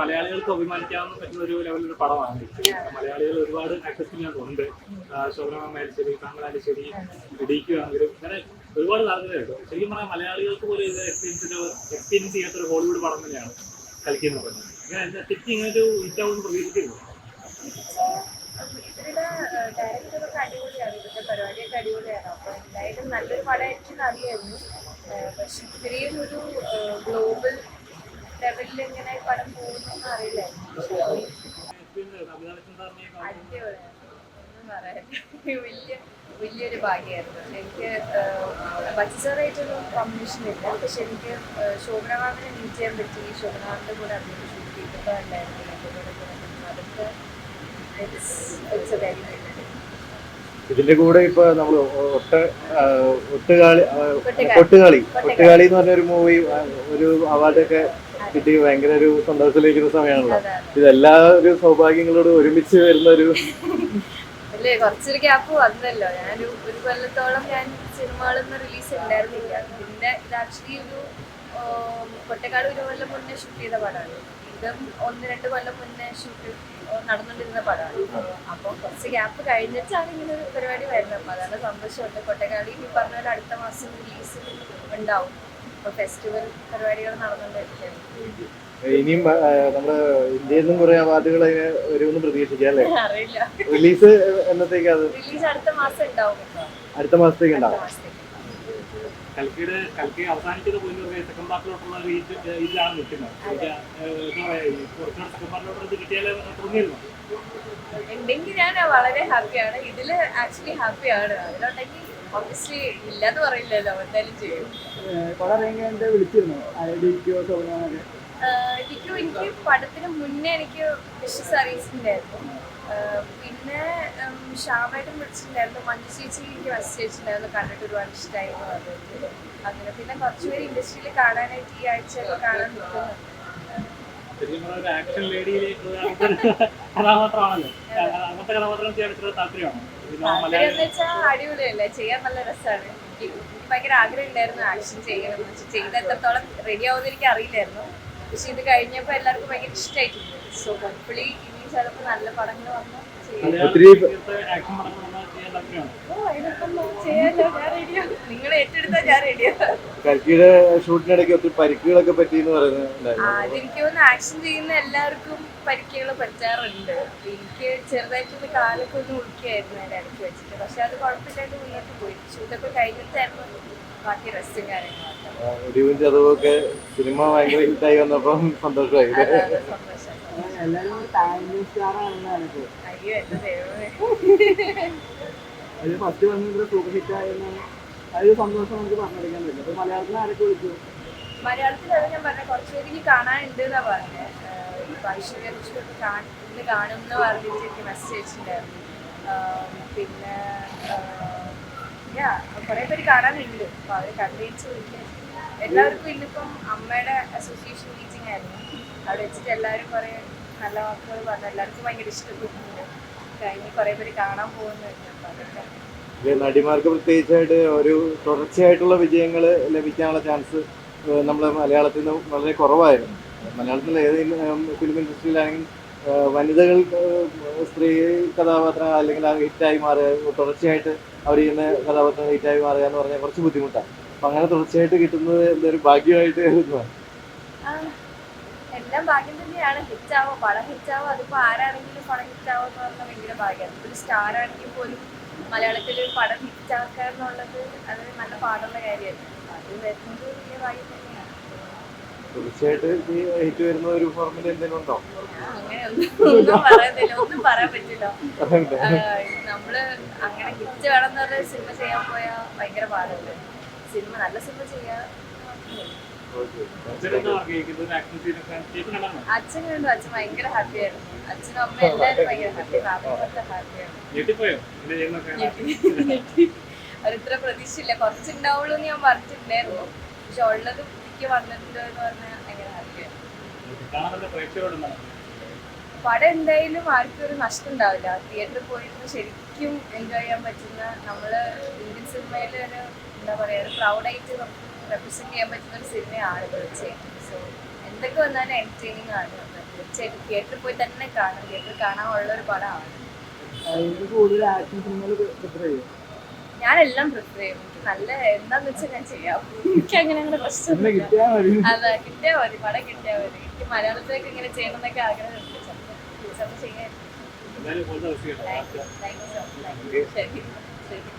മലയാളികൾക്ക് അഭിമാനിക്കാൻ പറ്റുന്ന ഒരു ലെവലൊരു പടമാണ്. മലയാളികൾ ഒരുപാട് ആക്ടേഴ്സിനകത്തുണ്ട്. ശോഭനമായാലും ശരി, കമലായാലും ശരി, ഇടിക്കുകയാണെങ്കിലും അങ്ങനെ ഒരുപാട് താല്പര്യമുണ്ട്. ശരിക്കും പറഞ്ഞാൽ മലയാളികൾക്ക് പോലും ഇത് എക്സ്പീരിയൻസ് ചെയ്യാത്തൊരു ഹോളിവുഡ് പടം തന്നെയാണ് കൽക്കി എന്ന് പറയുന്നത്. ഇങ്ങനെ തെറ്റി ഇങ്ങനെ ഒരു ഹിറ്റാവുമെന്ന് പ്രതീക്ഷിക്കുന്നു. ഇവരുടെ ഡയറക്ടറൊക്കെ അടിപൊളിയാണ്, ഇവരുടെ പരിപാടിയൊക്കെ അടിപൊളിയാണ്. അപ്പോൾ എന്തായാലും നല്ലൊരു പടമായിരിക്കും അറിയായിരുന്നു. പക്ഷെ ഇത്രയും ഒരു ഗ്ലോബൽ ലെവലിൽ ഇങ്ങനെ പടം പോകുന്നൊന്നും അറിയില്ലായിരുന്നു. അടിപൊളിയാണ്, ഒന്നും പറയാൻ വലിയൊരു ഭാഗ്യമായിരുന്നു എനിക്ക്. ബച്ചറായിട്ടൊന്നും കോമ്പിനേഷൻ ഇല്ല, പക്ഷെ എനിക്ക് ശോഭന മാമിനെ മീറ്റ് ചെയ്യാൻ പറ്റി. ശോഭന മാമിൻ്റെ കൂടെ അതിന് ഷൂട്ട് ചെയ്തപ്പോൾ ഉണ്ടായിരുന്നു, എൻ്റെ കൂടെ അതൊക്കെ ഇതിന്റെ കൂടെ ഇപ്പൊ നമ്മൾ ഒട്ടുകാളി എന്ന് പറഞ്ഞൊരു മൂവി ഒരു അവാർഡൊക്കെ കിട്ടി ഭയങ്കര ഒരു സന്തോഷത്തിലിരിക്കുന്ന സമയമാണല്ലോ. ഇതെല്ലാ ഒരു സൗഭാഗ്യങ്ങളോട് ഒരുമിച്ച് വരുന്ന ഒരു അല്ലേ. കുറച്ചൊരു ഗ്യാപ്പ് വന്നല്ലോ. ഒരു കൊല്ലത്തോളം ഞാൻ സിനിമകളൊന്നും റിലീസ് ഉണ്ടായിരുന്നില്ല. പിന്നെ ഇത് ആക്ച്വലി ഒരു കൊട്ടക്കാട് ഒരു കൊല്ലം മുന്നേ ഷൂട്ട് ചെയ്ത പടമാണ്. ഇതും 1-2 കൊല്ലം മുന്നേ ഷൂട്ട് നടന്നുകൊണ്ടിരുന്ന പടമാണ്. അപ്പോൾ കുറച്ച് ഗ്യാപ്പ് കഴിഞ്ഞിട്ടാണ് ഇങ്ങനെ ഒരു പരിപാടി വരുന്നത്. അപ്പോൾ അതാണ് സന്തോഷമുണ്ട്. കൊട്ടക്കാടി ഈ പറഞ്ഞ പോലെ അടുത്ത മാസം റിലീസ് ഉണ്ടാവും. അപ്പോൾ ഫെസ്റ്റിവൽ പരിപാടികൾ നടന്നുകൊണ്ടിരിക്കുകയാണ്. ഇനിയും നമ്മുടെ ഇന്ത്യയിൽ നിന്നും കുറെ അവാർഡുകൾ വരുമെന്ന് പ്രതീക്ഷിക്കാം അല്ലേ? അറിയില്ല, റിലീസ് എന്നത്തേക്ക്? അത് റിലീസ് അടുത്ത മാസം ഉണ്ടാവും. അടുത്ത മാസത്തേക്ക് ഉണ്ടാവും. കൽക്കി അവസാനിച്ചത് പോലും സെക്കൻഡ് പാർട്ടിലോട്ടുള്ള ഇതിലാണ് നിൽക്കുന്നത്. സെക്കൻഡ് പാർട്ടിലോട്ട് കിട്ടിയാലേ തോന്നിയിരുന്നു. ഉണ്ടെങ്കിൽ ഞാൻ വളരെ ഹാപ്പിയാണ്. ഇതിൽ ആക്ച്വലി ഹാപ്പിയാണ്. അതിലുണ്ടെങ്കിൽ ഒബ്വിയസ്ലി ഇല്ലാന്ന് പറയില്ലല്ലോ, എന്തായാലും ചെയ്യും. എനിക്ക് പടത്തിന് മുന്നേ എനിക്ക് വിഷസ് അറിയിച്ചിട്ടുണ്ടായിരുന്നു. പിന്നെ ഷാമായിട്ടും വിളിച്ചിട്ടുണ്ടായിരുന്നു. മഞ്ജു ചേച്ചി എനിക്ക് മെസ്സേജ് അയച്ചിട്ടുണ്ടായിരുന്നു, കണ്ടിട്ട് ഒരുപാട് ഇഷ്ടമായിരുന്നു അത്. അങ്ങനെ പിന്നെ കുറച്ചുപേര് ഇൻഡസ്ട്രിയിൽ കാണാനായിട്ട് ഈ ആഴ്ചയൊക്കെ കാണാൻ നിൽക്കുന്നുണ്ട്. താല്പര്യം വെച്ചാൽ അടിപൊളിയല്ലേ, ചെയ്യാൻ നല്ല രസമാണ്. എനിക്ക് ഭയങ്കര ആഗ്രഹം ഉണ്ടായിരുന്നു ആക്ഷൻ ചെയ്യണം എന്ന് വെച്ചാൽ. ചെയ്ത് എത്രത്തോളം റെഡി ആവുമെന്ന് എനിക്ക് അറിയില്ലായിരുന്നു. പക്ഷെ ഇത് കഴിഞ്ഞപ്പോൾ എല്ലാവർക്കും ഭയങ്കര ഇഷ്ടമായിട്ടുണ്ട്. സോ ഹോപ്പ്ഫുള്ളി ഇനി ചിലപ്പോൾ നല്ല പടങ്ങൾ വന്നാൽ നിങ്ങൾ ഏറ്റെടുത്താൽ ഞാൻ റെഡിയാണ്. കൽക്കിയുടെ ഷൂട്ടിനിടയ്ക്ക് ഒത്തിരി പരിക്കുകളൊക്കെ പറ്റിയെന്ന് പറയുന്നത്. അതെനിക്ക് തോന്നുന്നു ആക്ഷൻ ചെയ്യുന്ന എല്ലാവർക്കും പരിക്കുകൾ പറ്റാറുണ്ട്. എനിക്ക് ചെറുതായിട്ടൊന്ന് കാലൊക്കെ ഒന്ന് ഉളുക്കിയായിരുന്നു അതിൻ്റെ ഇടയ്ക്ക് വെച്ചിട്ട്. പക്ഷെ അത് കുഴപ്പമില്ലാണ്ട് മുന്നോട്ട് പോയി. ഷൂട്ടൊക്കെ കഴിഞ്ഞിട്ടായിരുന്നു ബാക്കി റെസ്റ്റും കാര്യങ്ങളൊക്കെ. അതൊക്കെ സിനിമ ഭയങ്കര ഹിറ്റായി വന്നപ്പോ സന്തോഷമായി. അയ്യോ എന്റെ ദൈവമേ, ഫസ്റ്റ് വന്നിട്ട് സൂപ്പർ ഹിറ്റ് ആയെന്നാണ് അതൊരു സന്തോഷം നമുക്ക് പറഞ്ഞെടുക്കാൻ പറ്റും. അപ്പൊ മലയാളത്തിൽ ആരൊക്കെ വിളിച്ചു? മലയാളത്തിൽ അത് ഞാൻ പറഞ്ഞ കുറച്ചുപേര് എനിക്ക് കാണാനുണ്ട് എന്നാ പറഞ്ഞത്. ഇപ്പൊ ഐശ്വര്യ ഇന്ന് കാണും എന്ന് പറഞ്ഞിട്ട് എനിക്ക് മെസ്സേജ് അയച്ചിട്ടുണ്ടായിരുന്നു. പിന്നെ കുറെ പേര് കാണാനുണ്ട്. അപ്പൊ അവര് കണ്ടേച്ച് വിളിക്കാൻ എല്ലാവർക്കും ഇന്നിപ്പം അമ്മയുടെ അസോസിയേഷൻ മീറ്റിംഗ് ആയിരുന്നു. അവിടെ വെച്ചിട്ട് എല്ലാവരും കുറെ നല്ല വാക്കുകൾ പറഞ്ഞു. എല്ലാവർക്കും ഭയങ്കര ഇഷ്ടപ്പെട്ടിട്ടുണ്ട്. കഴിഞ്ഞ് കുറെ പേര് കാണാൻ പോകുന്നുണ്ട്. അപ്പൊ അതൊക്കെ നടിമാർക്ക് പ്രത്യേകിച്ചായിട്ട് ഒരു തുടർച്ചയായിട്ടുള്ള വിജയങ്ങൾ ലഭിക്കാനുള്ള ചാൻസ് നമ്മൾ മലയാളത്തിൽ നിന്ന് വളരെ കുറവായിരുന്നു. മലയാളത്തിൽ ഏതെങ്കിലും ഫിലിം ഇൻഡസ്ട്രിയിലാണെങ്കിൽ വനിതകൾ സ്ത്രീ കഥാപാത്രം അല്ലെങ്കിൽ ഹിറ്റായി മാറുക, തുടർച്ചയായിട്ട് അവർ ചെയ്യുന്ന കഥാപാത്രം ഹിറ്റായി മാറുക എന്ന് പറഞ്ഞാൽ കുറച്ച് ബുദ്ധിമുട്ടാണ്. അപ്പം അങ്ങനെ തുടർച്ചയായിട്ട് കിട്ടുന്നത് എന്തൊരു ഭാഗ്യമായിട്ട് കരുതുന്നതാണ്. എല്ലാം ഭാഗ്യം തന്നെയാണ്. ഹിറ്റാവോ, പടം ഹിറ്റാവോ, അതിപ്പോൾ ആരാണെങ്കിലും പടം ഹിറ്റാവോ എന്ന് പറഞ്ഞാൽ ഭയങ്കര ഭാഗ്യമാണ്. ഒരു സ്റ്റാർ ആണെങ്കിൽ പോലും മലയാളത്തിൽ ഒരു പടം ഹിറ്റാക്കുക എന്നുള്ളത് അതൊരു നല്ല പാടുള്ള കാര്യമാണ്. അത് വരുന്നത് വലിയ ഭാഗ്യം തന്നെയാണ്. തീർച്ചയായിട്ട് ഈ ഹിറ്റ് വരുന്ന ഒരു ഫോർമുല എന്തെങ്കിലും ഉണ്ടോ? അങ്ങനെ ഒന്നും പറയുന്നില്ല, ഒന്നും പറയാൻ പറ്റില്ല. നമ്മള് അങ്ങനെ ഹിറ്റ് വേണം എന്ന് പറഞ്ഞ സിനിമ ചെയ്യാൻ പോയാൽ ഭയങ്കര പാടുണ്ട്. സിനിമ നല്ല സിനിമ ചെയ്യാൻ അച്ഛൻ കണ്ടു. അച്ഛൻ ഭയങ്കര ഹാപ്പിയായിരുന്നു. അച്ഛനും അമ്മ എല്ലാവരും ഭയങ്കര ഹാപ്പിയാണ്. അവരിത്ര പ്രതീക്ഷയില്ല, കുറച്ചുണ്ടാവുള്ളൂ എന്ന് ഞാൻ പറഞ്ഞിട്ടുണ്ടായിരുന്നു. പക്ഷെ ഉള്ളത് എനിക്ക് വന്നിട്ടുണ്ട് എന്ന് പറഞ്ഞാൽ ഭയങ്കര ഹാപ്പിയാണ്. പടം എന്തായാലും ആർക്കും ഒരു നഷ്ടം ഉണ്ടാവില്ല. തിയേറ്ററിൽ പോയിരുന്ന് ശരിക്കും എൻജോയ് ചെയ്യാൻ പറ്റുന്ന, നമ്മള് ഇന്ത്യൻ സിനിമയിൽ ഒരു എന്താ പറയുക, ഒരു പ്രൗഡായിട്ട് നമുക്ക് റെപ്രസെന്റ് ചെയ്യാൻ പറ്റുന്ന ഒരു സിനിമയാണ് തീർച്ചയായും. സോ എന്തൊക്കെ വന്നാലും എന്റർടൈനിങ് ആണ്. തീർച്ചയായിട്ടും തിയേറ്ററിൽ പോയി തന്നെ കാണും. തിയേറ്ററിൽ കാണാനുള്ള ഒരു പടമാണ്. എനിക്ക് കൂടുതൽ ആക്ഷൻ സിനിമകൾ പ്രിഫർ ചെയ്യും. ഞാനെല്ലാം പ്രിഫർ ചെയ്യും. എനിക്ക് നല്ല എന്താന്ന് വെച്ചാൽ ഞാൻ ചെയ്യാം. എനിക്ക് അങ്ങനെ അങ്ങനെ പ്രശ്നമില്ല. പിന്നെ കിട്ടിയാൽ മതി. അതെ, കിട്ടിയാൽ മതി, പടം കിട്ടിയാൽ മതി. എനിക്ക് മലയാളത്തിലേക്ക് ഇങ്ങനെ ചെയ്യണം എന്നൊക്കെ ആഗ്രഹമുണ്ട്. ചിലപ്പോൾ ചെയ്യാൻ. എന്തായാലും താങ്ക് യു സോ മച്ച്. ശരി ശരി.